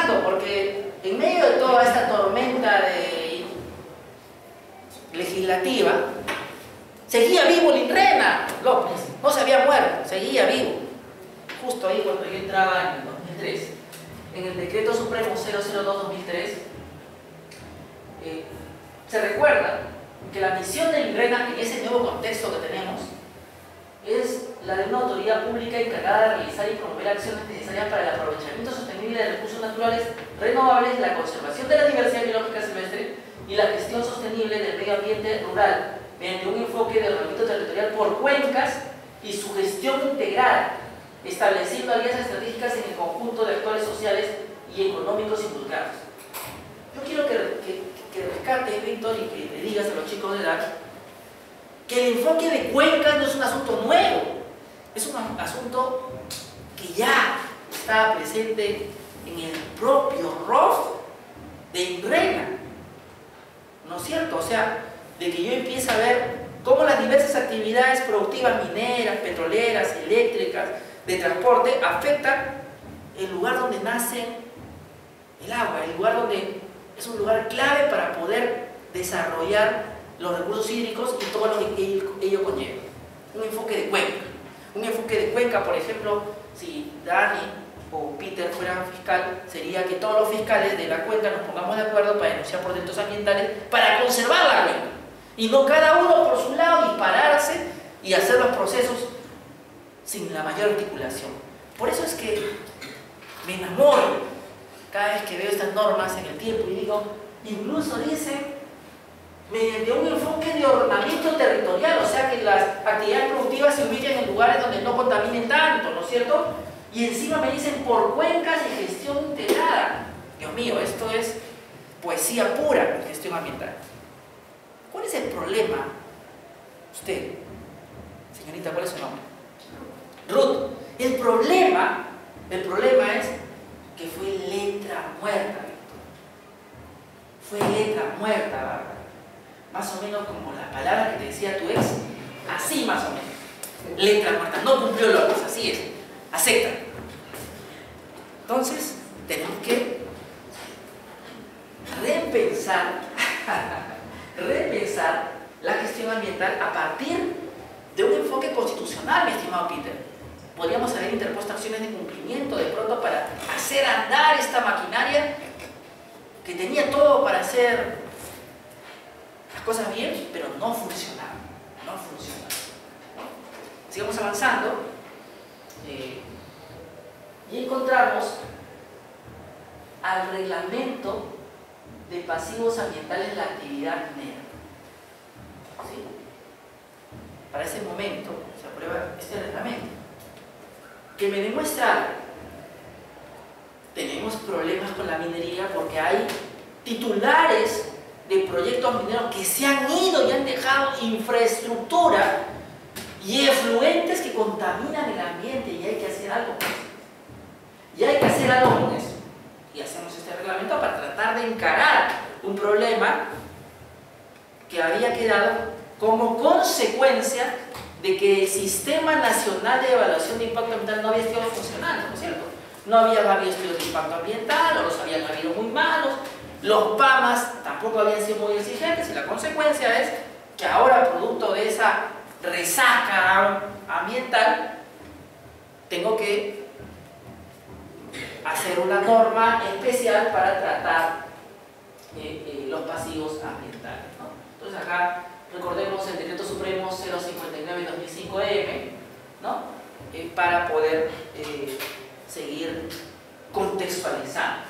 avanzando, porque en medio de toda esta tormenta legislativa, seguía vivo Lindrena López, no se había muerto, seguía vivo. Justo ahí cuando yo entraba en el 2003, en el Decreto Supremo 002-2003, se recuerda que la misión de Lindrena en ese nuevo contexto que tenemos es la de una autoridad pública encargada de realizar y promover acciones necesarias para el aprovechamiento sostenible de recursos naturales renovables, la conservación de la diversidad biológica silvestre y la gestión sostenible del medio ambiente rural, mediante un enfoque de ordenamiento territorial por cuencas y su gestión integrada, estableciendo alianzas estratégicas en el conjunto de actores sociales y económicos involucrados. Yo quiero que rescates, Víctor, y que le digas a los chicos de edad que el enfoque de cuencas no es un asunto nuevo, es un asunto que ya está presente en el propio ROF de Lindrena, ¿no es cierto? O sea, de que yo empiece a ver cómo las diversas actividades productivas mineras, petroleras, eléctricas, de transporte afectan el lugar donde nace el agua, el lugar donde es un lugar clave para poder desarrollar los recursos hídricos y todo lo que ello conlleva. Un enfoque de cuenca. Un enfoque de cuenca, por ejemplo, si Dani o Peter fueran fiscal, sería que todos los fiscales de la cuenca nos pongamos de acuerdo para denunciar por delitos ambientales para conservar la cuenca. Y no cada uno por su lado dispararse y hacer los procesos sin la mayor articulación. Por eso es que me enamoro cada vez que veo estas normas en el tiempo y digo, incluso dice mediante un enfoque de ordenamiento territorial, o sea que las actividades productivas se ubiquen en lugares donde no contaminen tanto, ¿no es cierto? Y encima me dicen por cuencas y gestión integrada. Dios mío, esto es poesía pura en gestión ambiental. ¿Cuál es el problema? Usted, señorita, ¿cuál es su nombre? Ruth. El problema es que fue letra muerta, Víctor. Fue letra muerta, Bárbara. Más o menos como las palabras que te decía tu ex, así más o menos. Letra muerta, no cumplió logros, así es. Acepta. Entonces, tenemos que repensar la gestión ambiental a partir de un enfoque constitucional, mi estimado Peter. Podríamos haber interpuesto acciones de cumplimiento de pronto para hacer andar esta maquinaria que tenía todo para hacer las cosas bien, pero no funcionaba. No funcionaba. Sigamos avanzando y encontramos al reglamento de pasivos ambientales de la actividad minera. ¿Sí? Para ese momento se aprueba este reglamento que me demuestra algo. Tenemos problemas con la minería porque hay titulares de proyectos mineros que se han ido y han dejado infraestructura y efluentes que contaminan el ambiente y hay que hacer algo con eso. Y hay que hacer algo con eso. Y hacemos este reglamento para tratar de encarar un problema que había quedado como consecuencia de que el Sistema Nacional de Evaluación de Impacto Ambiental no había estado funcionando, ¿no es cierto? No había habido estudios de impacto ambiental, o los habían habido muy malos, los PAMAS tampoco habían sido muy exigentes, y la consecuencia es que ahora, producto de esa resaca ambiental, tengo que hacer una norma especial para tratar los pasivos ambientales, ¿no? Entonces acá recordemos el Decreto Supremo 059/2005-M, ¿no? Para poder seguir contextualizando.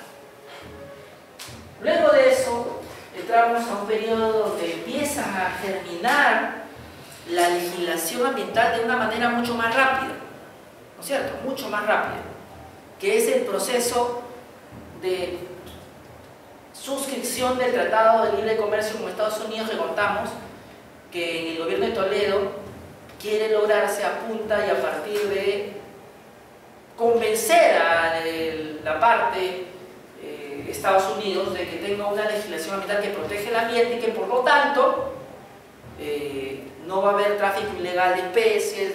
Luego de eso, entramos a un periodo donde empieza a germinar la legislación ambiental de una manera mucho más rápida, ¿no es cierto? Mucho más rápida, que es el proceso de suscripción del Tratado de Libre Comercio con Estados Unidos, que contamos que en el gobierno de Toledo quiere lograrse a punta y a partir de convencer a la parte Estados Unidos de que tenga una legislación ambiental que protege el ambiente y que por lo tanto no va a haber tráfico ilegal de especies,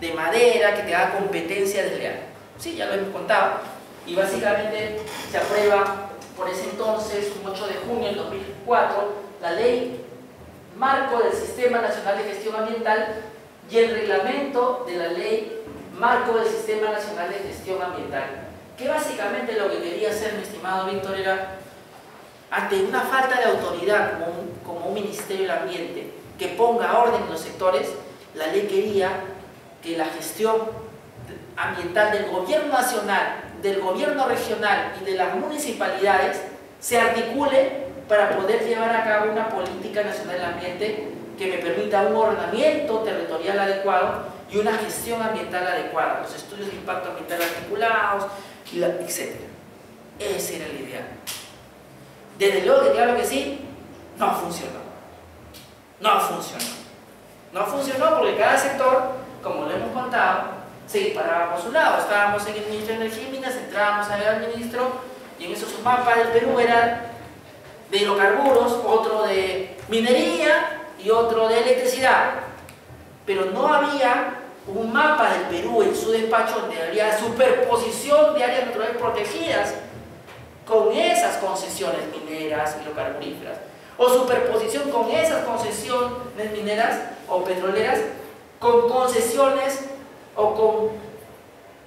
de madera, que te haga competencia desleal. Sí, ya lo hemos contado. y básicamente se aprueba por ese entonces, un 8 de junio del 2004, la Ley Marco del Sistema Nacional de Gestión Ambiental y el reglamento de la Ley Marco del Sistema Nacional de Gestión Ambiental, que básicamente lo que quería hacer, mi estimado Víctor, era, ante una falta de autoridad como un Ministerio del Ambiente que ponga orden en los sectores, la ley quería que la gestión ambiental del gobierno nacional, del gobierno regional y de las municipalidades se articule para poder llevar a cabo una política nacional del ambiente que me permita un ordenamiento territorial adecuado y una gestión ambiental adecuada, los estudios de impacto ambiental articulados, etc. Esa era la idea. Desde luego que claro que sí, no funcionó. No funcionó. No funcionó porque cada sector, como lo hemos contado, se disparaba por su lado. Estábamos en el Ministerio de Energía y Minas, entrábamos a ver al ministro y en eso su mapa del Perú era de hidrocarburos, otro de minería y otro de electricidad. Pero no había un mapa del Perú en su despacho donde había superposición de áreas naturales protegidas con esas concesiones mineras y hidrocarburíferas, o superposición con esas concesiones mineras o petroleras con concesiones o con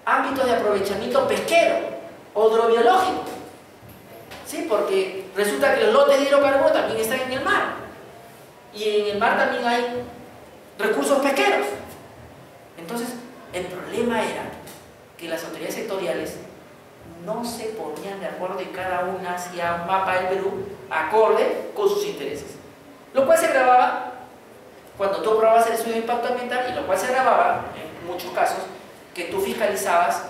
ámbitos de aprovechamiento pesquero o hidrobiológico, ¿sí? Porque resulta que los lotes de hidrocarburos también están en el mar y en el mar también hay recursos pesqueros. Entonces el problema era que las autoridades sectoriales no se ponían de acuerdo y cada una hacía un mapa del Perú acorde con sus intereses, lo cual se agravaba cuando tú aprobabas el estudio de impacto ambiental, y lo cual se agravaba en muchos casos que tú fiscalizabas,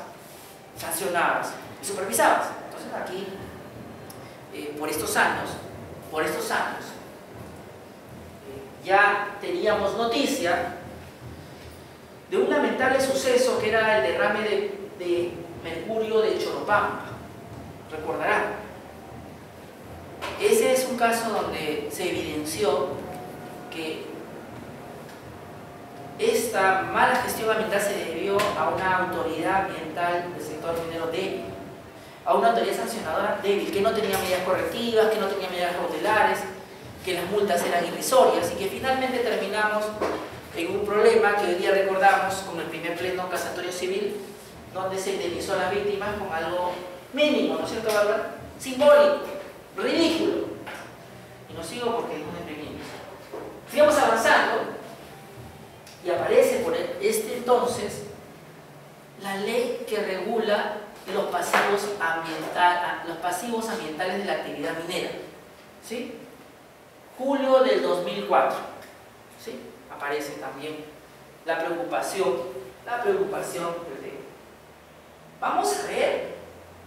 sancionabas y supervisabas. Entonces aquí, por estos años, ya teníamos noticia de un lamentable suceso que era el derrame de mercurio de Choropampa. Recordarán. Ese es un caso donde se evidenció que esta mala gestión ambiental se debió a una autoridad ambiental del sector minero débil, a una autoridad sancionadora débil, que no tenía medidas correctivas, que no tenía medidas cautelares, que las multas eran irrisorias y que finalmente terminamos en un problema que hoy día recordamos como el primer pleno casatorio civil, donde se indemnizó a las víctimas con algo mínimo, ¿no es cierto, Bárbara? Simbólico, ridículo. Y no sigo porque no me deprimimos. Sigamos avanzando y aparece por este entonces la ley que regula los pasivos ambientales de la actividad minera, ¿sí? Julio del 2004, ¿sí? Aparece también la preocupación del tema. Vamos a ver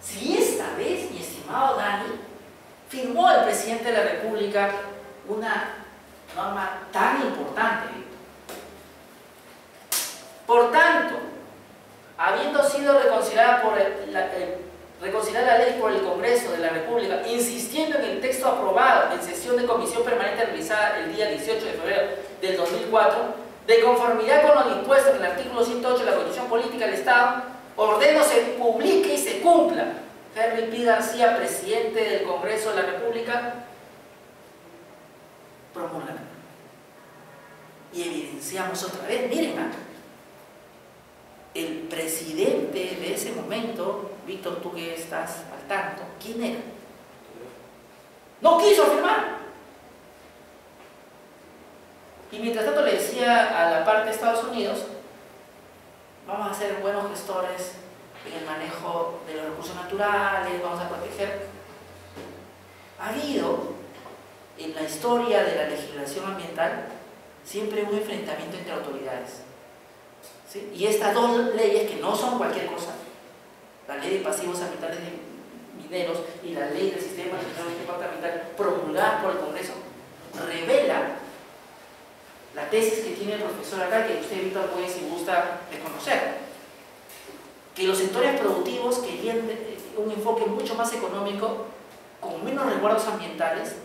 si esta vez, mi estimado Dani, firmó el presidente de la República una norma tan importante. Por tanto, habiendo sido reconsiderada la ley por el Congreso de la República, insistiendo en el texto aprobado en sesión de comisión permanente realizada el día 18 de febrero del 2004, de conformidad con lo dispuesto en el artículo 108 de la Constitución Política del Estado, ordeno se publique y se cumpla. Henry P. García, presidente del Congreso de la República, promulga. Y evidenciamos otra vez, miren acá, el presidente de ese momento, Víctor, tú que estás al tanto, ¿quién era? No quiso firmar. Y mientras tanto le decía a la parte de Estados Unidos, vamos a ser buenos gestores en el manejo de los recursos naturales, vamos a proteger. Ha habido en la historia de la legislación ambiental siempre un enfrentamiento entre autoridades, ¿sí? Y estas dos leyes, que no son cualquier cosa, la ley de pasivos ambientales de mineros y la ley del sistema nacional de impacto ambiental promulgada por el Congreso, revela la tesis que tiene el profesor acá, que usted, Víctor, puede, si gusta, reconocer, que los sectores productivos querían un enfoque mucho más económico, con menos resguardos ambientales,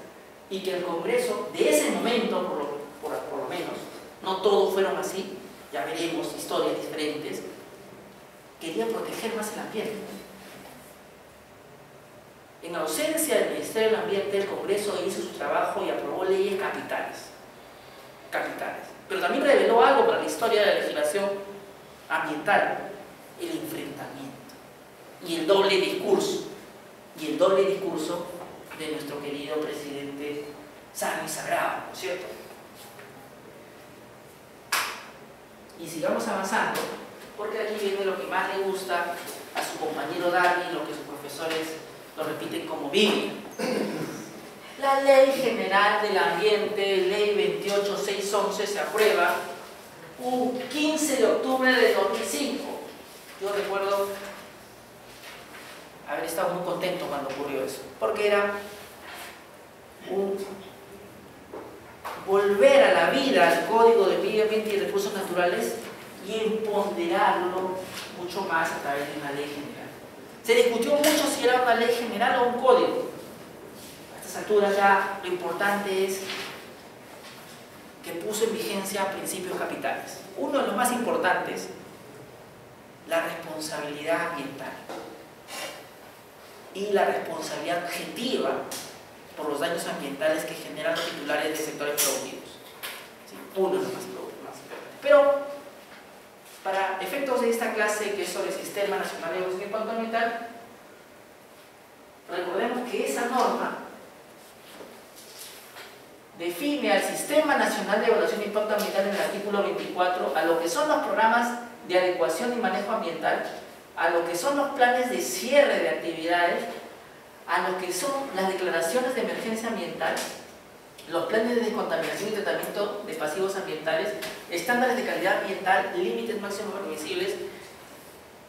y que el Congreso de ese momento, por lo menos, no todos fueron así, ya veremos historias diferentes, quería proteger más el ambiente. En ausencia del Ministerio del Ambiente, el Congreso hizo su trabajo y aprobó leyes capitales. Pero también reveló algo para la historia de la legislación ambiental: el enfrentamiento y el doble discurso. De nuestro querido presidente sano y sagrado, ¿no es cierto? Y sigamos avanzando, porque aquí viene lo que más le gusta a su compañero Dani, lo que sus profesores lo repiten como Biblia. La Ley General del Ambiente, Ley 28611, se aprueba un 15 de octubre de 2005. Yo recuerdo haber estado muy contento cuando ocurrió eso, porque era un volver a la vida al Código de Medio Ambiente y Recursos Naturales y empoderarlo mucho más a través de una ley general. Se discutió mucho si era una ley general o un código. A estas alturas ya lo importante es que puso en vigencia principios capitales. Uno de los más importantes, la responsabilidad ambiental y la responsabilidad objetiva por los daños ambientales que generan los titulares de sectores productivos. ¿Sí? Uno de los más importantes. Pero, para efectos de esta clase, que es sobre el Sistema Nacional de Evaluación de Impacto Ambiental, recordemos que esa norma define al Sistema Nacional de Evaluación de Impacto Ambiental en el artículo 24 a lo que son los programas de adecuación y manejo ambiental, a lo que son los planes de cierre de actividades, a lo que son las declaraciones de emergencia ambiental, los planes de descontaminación y tratamiento de pasivos ambientales, estándares de calidad ambiental, límites máximos permisibles,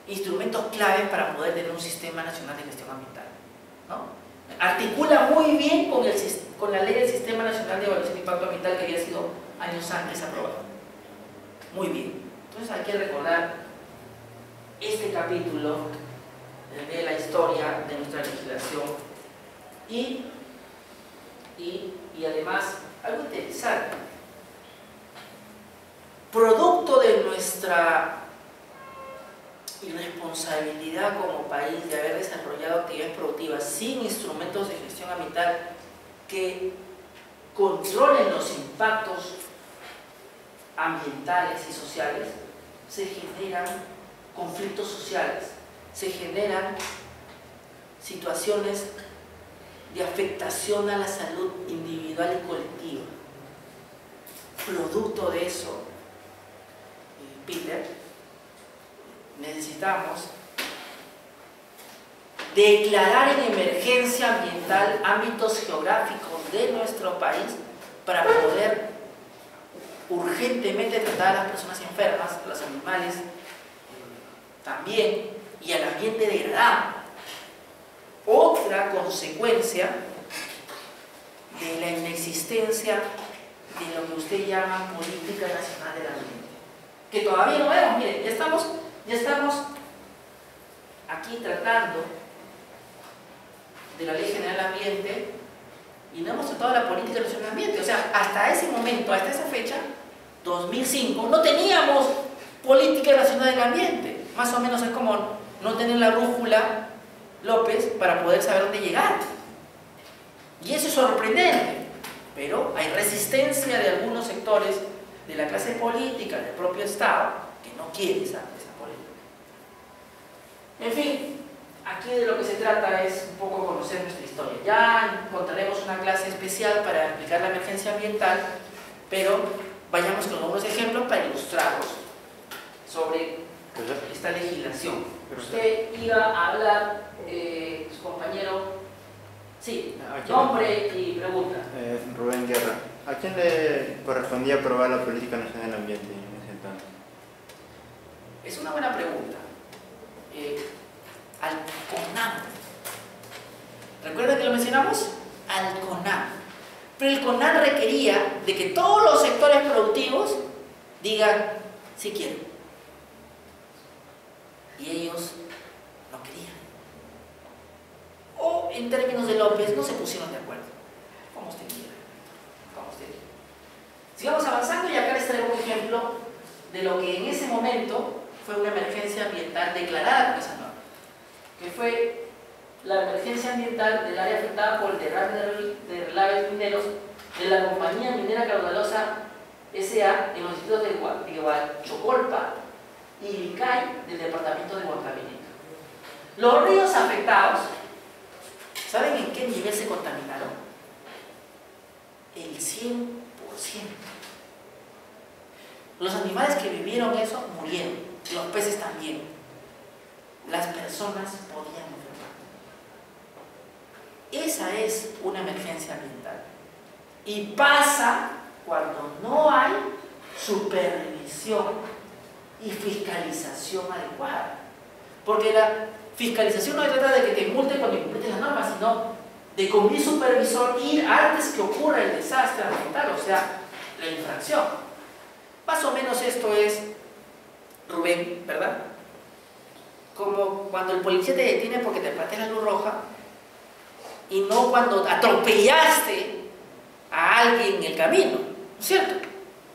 instrumentos claves para poder tener un sistema nacional de gestión ambiental, ¿no? Articula muy bien con la ley del Sistema Nacional de Evaluación de Impacto Ambiental, que había sido años antes aprobada. Muy bien. Entonces hay que recordar este capítulo de la historia de nuestra legislación y además algo interesante, producto de nuestra irresponsabilidad como país de haber desarrollado actividades productivas sin instrumentos de gestión ambiental que controlen los impactos ambientales y sociales, se generan conflictos sociales, se generan situaciones de afectación a la salud individual y colectiva. Producto de eso, Peter, necesitamos declarar en emergencia ambiental ámbitos geográficos de nuestro país para poder urgentemente tratar a las personas enfermas, a los animales también, y al ambiente degradado. Otra consecuencia de la inexistencia de lo que usted llama Política Nacional del Ambiente, que todavía no vemos. Miren, ya estamos aquí tratando de la Ley General del Ambiente y no hemos tratado la Política Nacional del Ambiente. O sea, hasta ese momento, hasta esa fecha, 2005, no teníamos Política Nacional del Ambiente. Más o menos es como no tener la brújula López para poder saber dónde llegar. Y eso es sorprendente, pero hay resistencia de algunos sectores de la clase política, del propio Estado, que no quiere esa política. En fin, aquí de lo que se trata es un poco conocer nuestra historia. Ya encontraremos una clase especial para explicar la emergencia ambiental, pero vayamos con algunos ejemplos para ilustrarlos sobre esta legislación. Usted iba a hablar, su compañero, sí, nombre y pregunta. Rubén Guerra. ¿A quién le correspondía aprobar la Política Nacional del Ambiente en ese entonces? Es una buena pregunta. Al CONAM. ¿Recuerda que lo mencionamos? Al CONAM. Pero el CONAM requería de que todos los sectores productivos digan sí quiero. Y ellos no querían. O en términos de López, no se pusieron de acuerdo. Como usted quiera. Como usted quiera. Sigamos avanzando y acá les traigo un ejemplo de lo que en ese momento fue una emergencia ambiental declarada por esa norma, que fue la emergencia ambiental del área afectada por el derrame de relaves mineros de la compañía minera Caudalosa S.A. en los distritos de Huachocolpa y Licay del departamento de Huancavelica. Los ríos afectados, ¿saben en qué nivel se contaminaron? El 100%. Los animales que vivieron eso murieron, los peces también. Las personas podían enfermar. Esa es una emergencia ambiental. Y pasa cuando no hay supervisión y fiscalización adecuada. Porque la fiscalización no se trata de que te multen cuando incumples las normas, sino de con mi supervisor ir antes que ocurra el desastre ambiental, o sea, la infracción. Más o menos esto es, Rubén, ¿verdad? Como cuando el policía te detiene porque te pateas la luz roja y no cuando atropellaste a alguien en el camino, ¿no es cierto?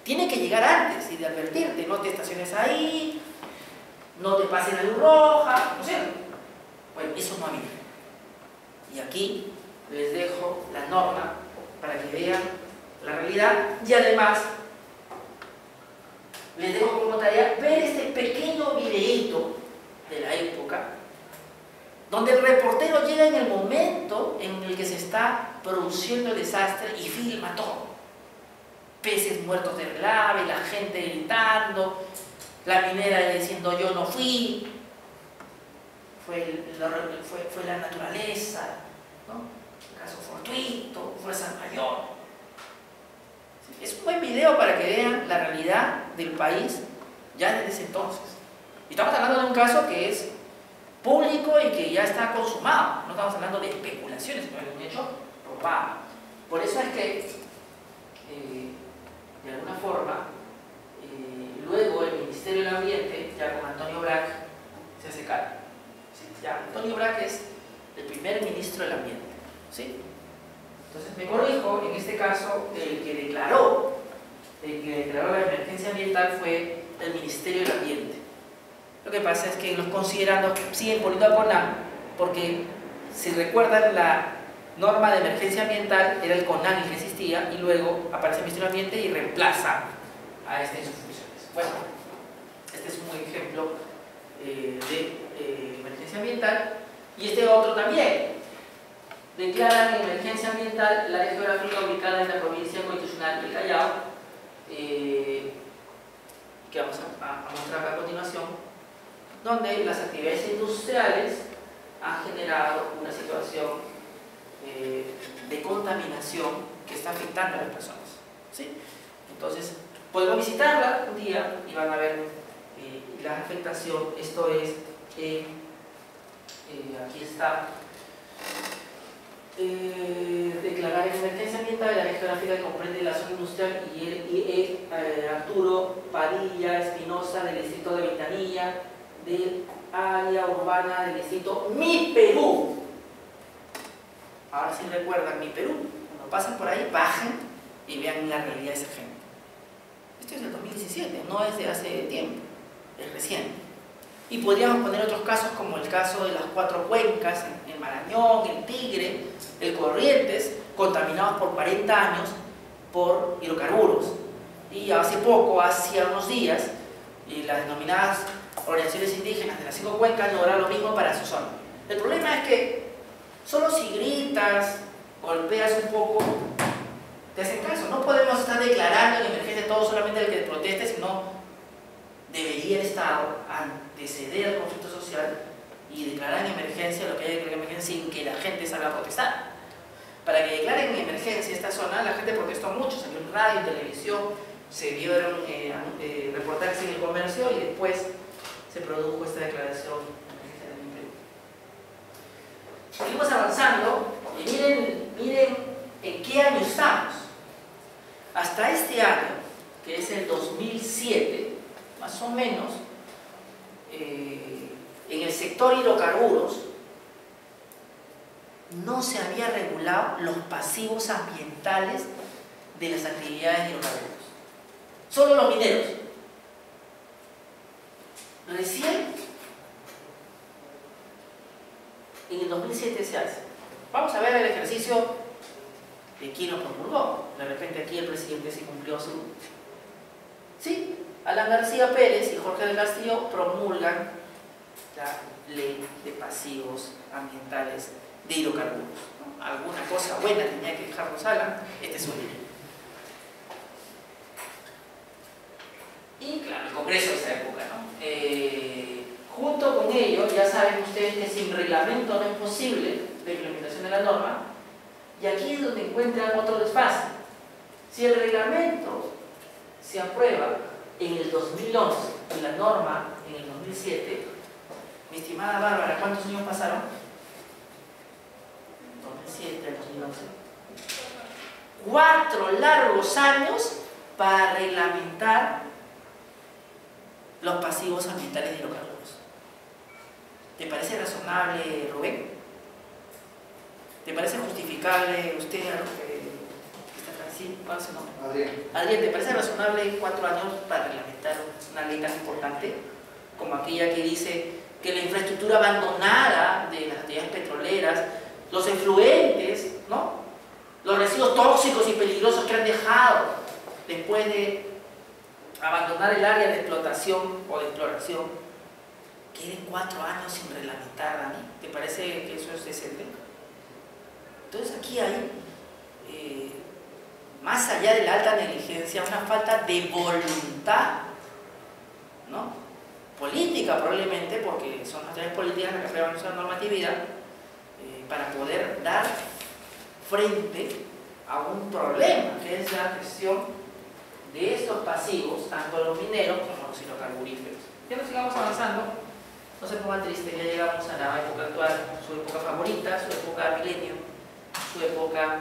Tiene que llegar antes y de advertirte, no te estaciones ahí, no te pases la luz roja, ¿no es cierto? Bueno, eso no había. Y aquí les dejo la norma para que vean la realidad y además les dejo como tarea ver este pequeño videíto de la época donde el reportero llega en el momento en el que se está produciendo el desastre y filma todo. Peces muertos de relave, la gente gritando, la minera diciendo yo no fui, fue la naturaleza, ¿no? Caso fortuito, fuerza mayor. Es un buen video para que vean la realidad del país ya desde ese entonces. Y estamos hablando de un caso que es público y que ya está consumado. No estamos hablando de especulaciones, sino de un hecho probado. Por eso es que, de alguna forma, luego el Ministerio del Ambiente, ya con Antonio Brac, se hace cargo. ¿Sí? Ya, Antonio Brac es el primer ministro del Ambiente. ¿Sí? Entonces me corrijo, en este caso, el que declaró la emergencia ambiental fue el Ministerio del Ambiente. Lo que pasa es que los considerandos siguen poniendo a CONAM, porque si recuerdan la norma de emergencia ambiental era el CONAM el que existía y luego aparece el Ministerio del Ambiente y reemplaza a este en sus funciones. Bueno, este es un ejemplo de emergencia ambiental y este otro también. Declaran emergencia ambiental el área geográfica ubicada en la provincia constitucional del Callao, que vamos a mostrar acá a continuación, donde las actividades industriales han generado una situación de contaminación que está afectando a las personas. ¿Sí? Entonces, podemos visitarla un día y van a ver la afectación. Esto es, aquí está. Declarar emergencia ambiental el área geográfica que comprende la zona industrial y Arturo Padilla Espinosa del distrito de Ventanilla, del área urbana del distrito Mi Perú. Ahora sí recuerdan Mi Perú. Cuando pasen por ahí, bajen y vean la realidad de esa gente. Esto es del 2017, no es de hace tiempo, es reciente. Y podríamos poner otros casos como el caso de las 4 cuencas, el Marañón, el Tigre, el Corrientes, contaminados por 40 años por hidrocarburos. Y hace poco, hace unos días, las denominadas organizaciones indígenas de las 5 cuencas lograron lo mismo para su zona. El problema es que solo si gritas, golpeas un poco, te hacen caso. No podemos estar declarando en emergencia todo solamente el que proteste, sino debería el Estado anteceder al conflicto social y declarar en emergencia lo que hay que declarar en emergencia sin que la gente salga a protestar. Para que declaren en emergencia esta zona, la gente protestó mucho, salió en radio, en televisión, se vieron reportajes en el comercio y después se produjo esta declaración en Perú. Seguimos avanzando y miren en qué año estamos. Hasta este año, que es el 2007, más o menos, en el sector hidrocarburos no se había regulado los pasivos ambientales de las actividades de hidrocarburos. Solo los mineros. Recién en el 2007 se hace. Vamos a ver el ejercicio de quién lo promulgó. De repente aquí el presidente sí cumplió su... Sí, Alan García Pérez y Jorge del Castillo promulgan la ley de pasivos ambientales de hidrocarburos, ¿no? Alguna cosa buena tenía que dejarnos Alan, este es su ley. Y claro, el Congreso de esa época, ¿no? Junto con ello, ya saben ustedes que sin reglamento no es posible la implementación de la norma, y aquí es donde encuentran otro desfase. Si el reglamento se aprueba en el 2011 y la norma en el 2007, mi estimada Bárbara, ¿cuántos años pasaron? 2007 al 2011. 4 largos años para reglamentar los pasivos ambientales de hidrocarburos. ¿Te parece razonable, Rubén? ¿Te parece justificable usted a lo que está acá? ¿Sí? ¿Cuál es su nombre? Adrián. Adrián, ¿te parece razonable 4 años para reglamentar una ley tan importante como aquella que dice que la infraestructura abandonada de las actividades petroleras, los efluentes, ¿no?, los residuos tóxicos y peligrosos que han dejado después de abandonar el área de explotación o de exploración, queden 4 años sin reglamentar, Dani? ¿Te parece que eso es decente? Entonces aquí hay, más allá de la alta negligencia, una falta de voluntad, ¿no?, política probablemente, porque son las tareas políticas las que aprueban nuestra normatividad, para poder dar frente a un problema, que es la gestión de estos pasivos, tanto los mineros como los hidrocarburíferos. Ya nos sigamos avanzando, no se pongan tristes, ya llegamos a la época actual, su época favorita, su época milenio, su época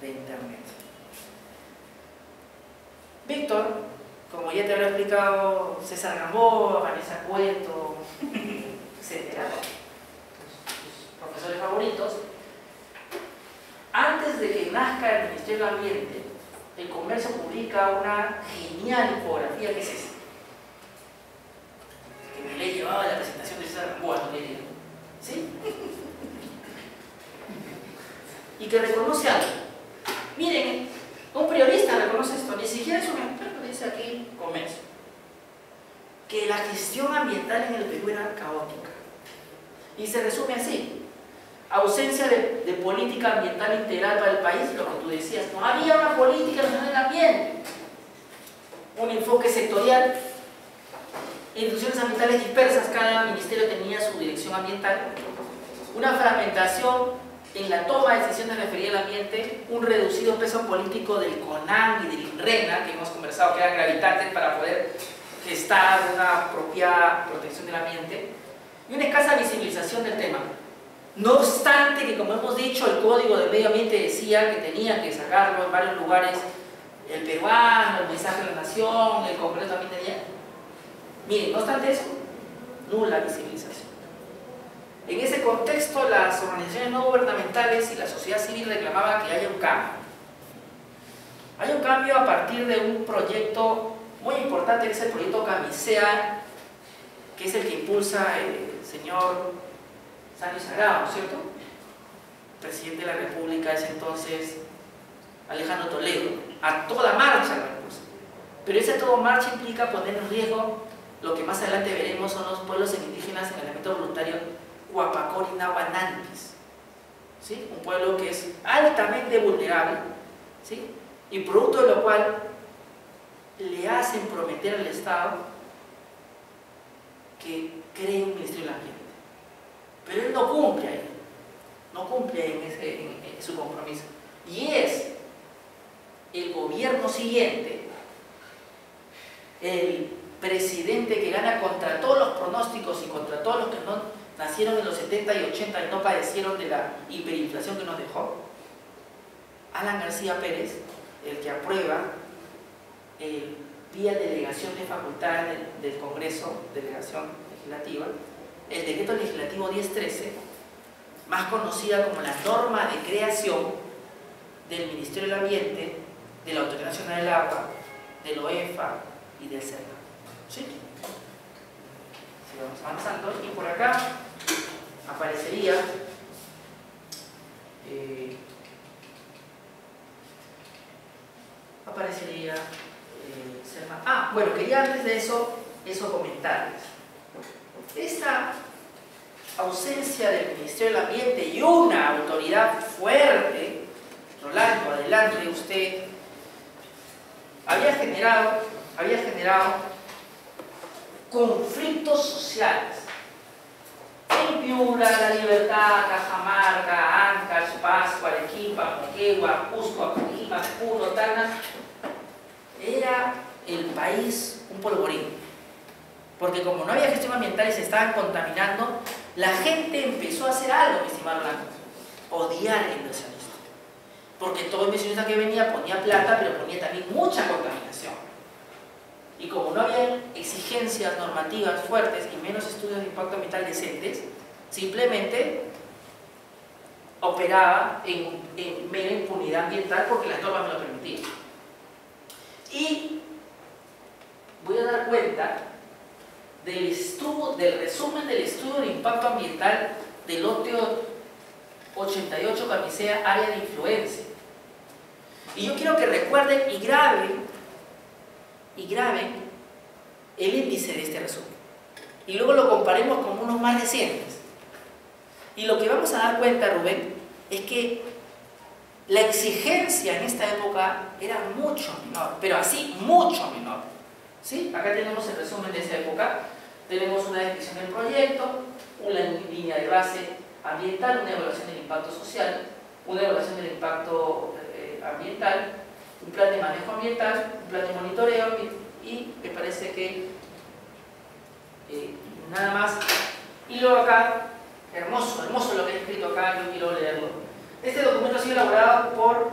de internet. Víctor, como ya te habrá explicado César Gamboa, Vanessa Cueto, etcétera, sus profesores favoritos, antes de que nazca el Ministerio del Ambiente, el Comercio publica una genial infografía que es esta, que me le he llevado a la presentación de César Gamboa, no le he leído, ¿sí? Y que reconoce algo. Miren, un periodista reconoce esto, ni siquiera es un experto, dice aquí Comercio, que la gestión ambiental en el Perú era caótica. Y se resume así: ausencia de política ambiental integral para el país, lo que tú decías, no había una política nacional del ambiente, un enfoque sectorial, instituciones ambientales dispersas, cada ministerio tenía su dirección ambiental, una fragmentación en la toma de decisiones referidas al ambiente, un reducido peso político del CONAM y del INRENA, que hemos conversado que eran gravitantes para poder gestar una propia protección del ambiente, y una escasa visibilización del tema. No obstante que, como hemos dicho, el Código del Medio Ambiente decía que tenía que sacarlo en varios lugares, el peruano, el Mensaje de la Nación, el Congreso también tenía. Miren, no obstante eso, nula visibilización. En ese contexto, las organizaciones no gubernamentales y la sociedad civil reclamaban que haya un cambio. Hay un cambio a partir de un proyecto muy importante, que es el proyecto Camisea, que es el que impulsa el señor Sánchez Sagado, ¿cierto? Presidente de la República ese entonces, Alejandro Toledo, a toda marcha lo impulsa. Pero esa toda marcha implica poner en riesgo lo que más adelante veremos son los pueblos indígenas en el elemento voluntario Huapacori Nahuananpis, ¿sí? Un pueblo que es altamente vulnerable, ¿sí? Y producto de lo cual le hacen prometer al Estado que cree un Ministerio del Ambiente. Pero él no cumple ahí, no cumple en su compromiso. Y es el gobierno siguiente, el presidente que gana contra todos los pronósticos y contra todos los que no nacieron en los 70 y 80 y no padecieron de la hiperinflación que nos dejó, Alan García Pérez, el que aprueba vía delegación de facultades del Congreso, delegación legislativa, el decreto legislativo 1013, más conocida como la norma de creación del Ministerio del Ambiente, de la Autoridad Nacional del Agua, del OEFA y del CERNA. ¿Sí? Sigamos avanzando y por acá aparece aparecería bueno, quería antes de eso comentarles. Esta ausencia del Ministerio del Ambiente y una autoridad fuerte, Rolando, adelante usted, había generado conflictos sociales. En Piura, La Libertad, Cajamarca, Ancash, Pascua, Arequipa, Moquegua, Cusco, Apurímac, Puno, Tacna, era el país un polvorín. Porque como no había gestión ambiental y se estaban contaminando, la gente empezó a hacer algo, mi estimado Rolando: odiar al inversionista. Porque todo inversionista que venía ponía plata, pero ponía también mucha contaminación. Y como no había exigencias normativas fuertes y menos estudios de impacto ambiental decentes, simplemente operaba en mera impunidad ambiental porque las normas me lo permitían. Y voy a dar cuenta del resumen del estudio de impacto ambiental del lote 88 Camisea, área de influencia. Y yo quiero que recuerden y graben el índice de este resumen. Y luego lo comparemos con unos más recientes. Y lo que vamos a dar cuenta, Rubén, es que la exigencia en esta época era mucho menor, pero así mucho menor. ¿Sí? Acá tenemos el resumen de esa época. Tenemos una descripción del proyecto, una línea de base ambiental, una evaluación del impacto social, una evaluación del impacto ambiental, un plan de manejo ambiental, un plan de monitoreo y me parece que nada más. Y luego acá, hermoso lo que he escrito acá, yo quiero leerlo. Este documento ha sido elaborado por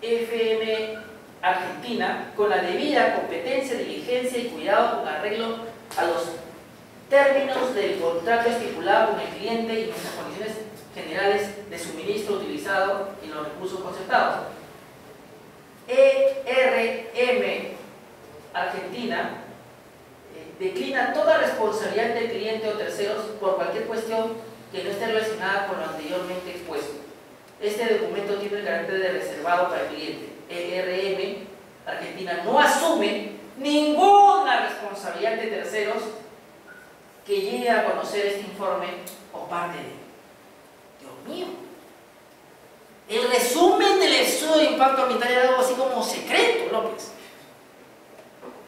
FM Argentina con la debida competencia, diligencia y cuidado con arreglo a los términos del contrato estipulado con el cliente y en las condiciones generales de suministro utilizado y los recursos concertados. ERM Argentina declina toda responsabilidad del cliente o terceros por cualquier cuestión que no esté relacionada con lo anteriormente expuesto. Este documento tiene el carácter de reservado para el cliente. ERM Argentina no asume ninguna responsabilidad de terceros que llegue a conocer este informe o parte de él. Dios mío, el resumen del estudio de impacto ambiental era algo así como secreto, López.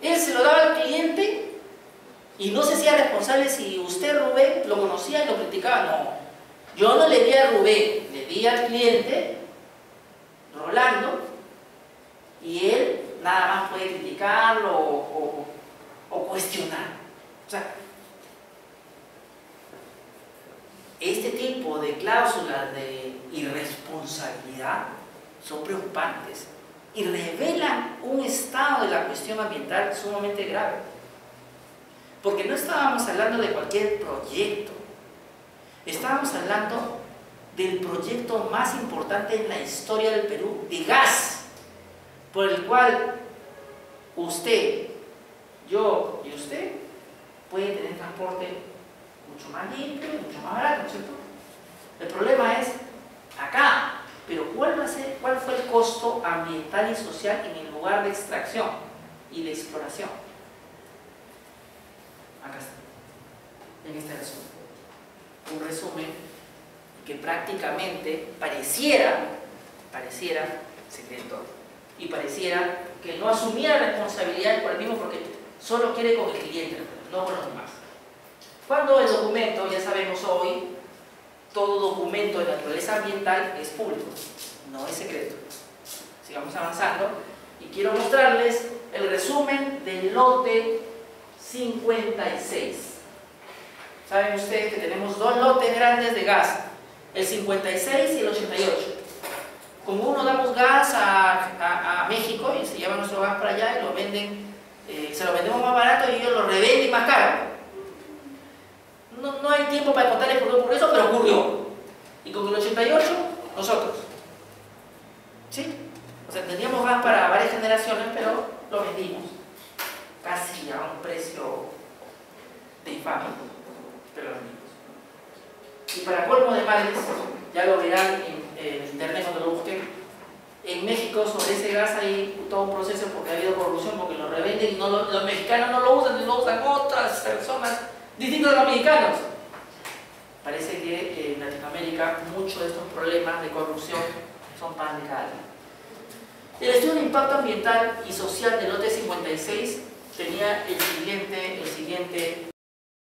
Él se lo daba al cliente y no se hacía responsable si usted, Rubén, lo conocía y lo criticaba. No, yo no le di a Rubén, le di al cliente, Rolando, y él nada más puede criticarlo o cuestionar. O sea, este tipo de cláusulas de irresponsabilidad son preocupantes y revelan un estado de la cuestión ambiental sumamente grave. Porque no estábamos hablando de cualquier proyecto, estábamos hablando del proyecto más importante en la historia del Perú, de gas, por el cual usted, yo y usted pueden tener transporte mucho más limpio y mucho más barato, ¿no es cierto? El problema es acá, pero ¿cuál fue el costo ambiental y social en el lugar de extracción y de exploración? Acá está, en este resumen. Un resumen que prácticamente pareciera secreto y pareciera que no asumía responsabilidad por el mismo porque solo quiere con el cliente, no con los demás. Cuando el documento, ya sabemos hoy, todo documento de naturaleza ambiental es público, no es secreto. Sigamos avanzando y quiero mostrarles el resumen del lote 56. Saben ustedes que tenemos dos lotes grandes de gas, el 56 y el 88. Con uno damos gas a México y se lleva nuestro gas para allá y lo venden, se lo vendemos más barato y ellos lo revenden más caro. No hay tiempo para contarles por eso, pero ocurrió. Y con el 88, nosotros. ¿Sí? O sea, teníamos gas para varias generaciones, pero lo vendimos casi a un precio de infamia. terratenientes. Y para colmo de males, ya lo verán en internet cuando lo busquen, en México sobre ese gas hay todo un proceso porque ha habido corrupción, porque lo revenden y los mexicanos no lo usan, lo usan otras personas distintas a los mexicanos. Parece que en Latinoamérica muchos de estos problemas de corrupción son pan de cada día. El estudio de impacto ambiental y social del lote 56 tenía el siguiente